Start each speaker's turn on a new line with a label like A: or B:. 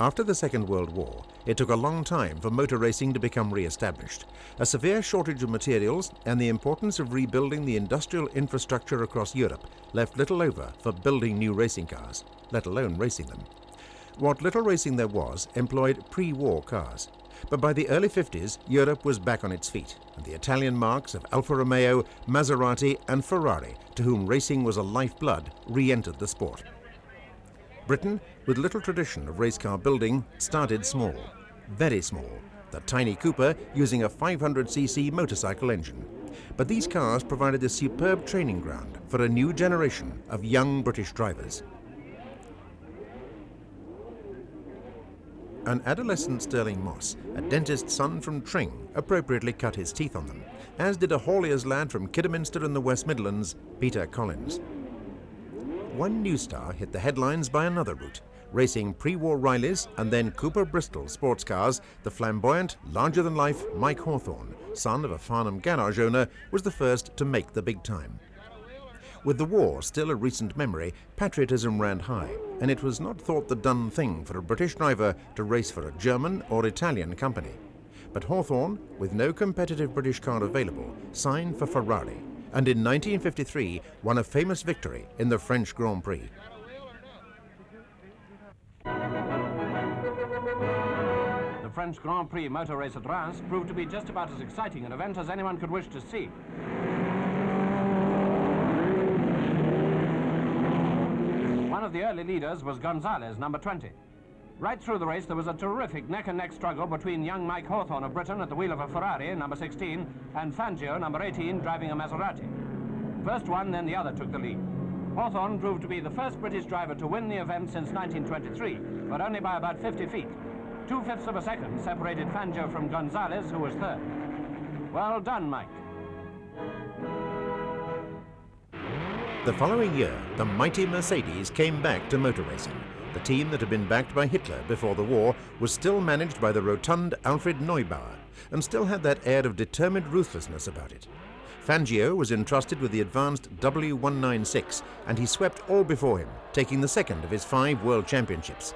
A: After the Second World War, it took a long time for motor racing to become re-established. A severe shortage of materials and the importance of rebuilding the industrial infrastructure across Europe left little over for building new racing cars, let alone racing them. What little racing there was employed pre-war cars. But by the early 50s, Europe was back on its feet, and the Italian marques of Alfa Romeo, Maserati and Ferrari, to whom racing was a lifeblood, re-entered the sport. Britain, with little tradition of race car building, started small, very small, the tiny Cooper using a 500cc motorcycle engine. But these cars provided a superb training ground for a new generation of young British drivers. An adolescent Stirling Moss, a dentist's son from Tring, appropriately cut his teeth on them, as did a Hawlier's lad from Kidderminster in the West Midlands, Peter Collins. One new star hit the headlines by another route, racing pre-war Rileys and then Cooper Bristol sports cars. The flamboyant, larger-than-life Mike Hawthorn, son of a Farnham garage owner, was the first to make the big time. With the war still a recent memory, patriotism ran high, and it was not thought the done thing for a British driver to race for a German or Italian company. But Hawthorn, with no competitive British car available, signed for Ferrari, and in 1953 won a famous victory in the French Grand Prix.
B: The French Grand Prix motor race at Reims proved to be just about as exciting an event as anyone could wish to see. One of the early leaders was Gonzalez, number 20. Right through the race, there was a terrific neck-and-neck struggle between young Mike Hawthorn of Britain at the wheel of a Ferrari, number 16, and Fangio, number 18, driving a Maserati. First one, then the other took the lead. Hawthorn proved to be the first British driver to win the event since 1923, but only by about 50 feet. 2/5 of a second separated Fangio from Gonzalez, who was third. Well done, Mike.
A: The following year, the mighty Mercedes came back to motor racing. The team that had been backed by Hitler before the war was still managed by the rotund Alfred Neubauer and still had that air of determined ruthlessness about it. Fangio was entrusted with the advanced W196 and he swept all before him, taking the second of his 5 world championships.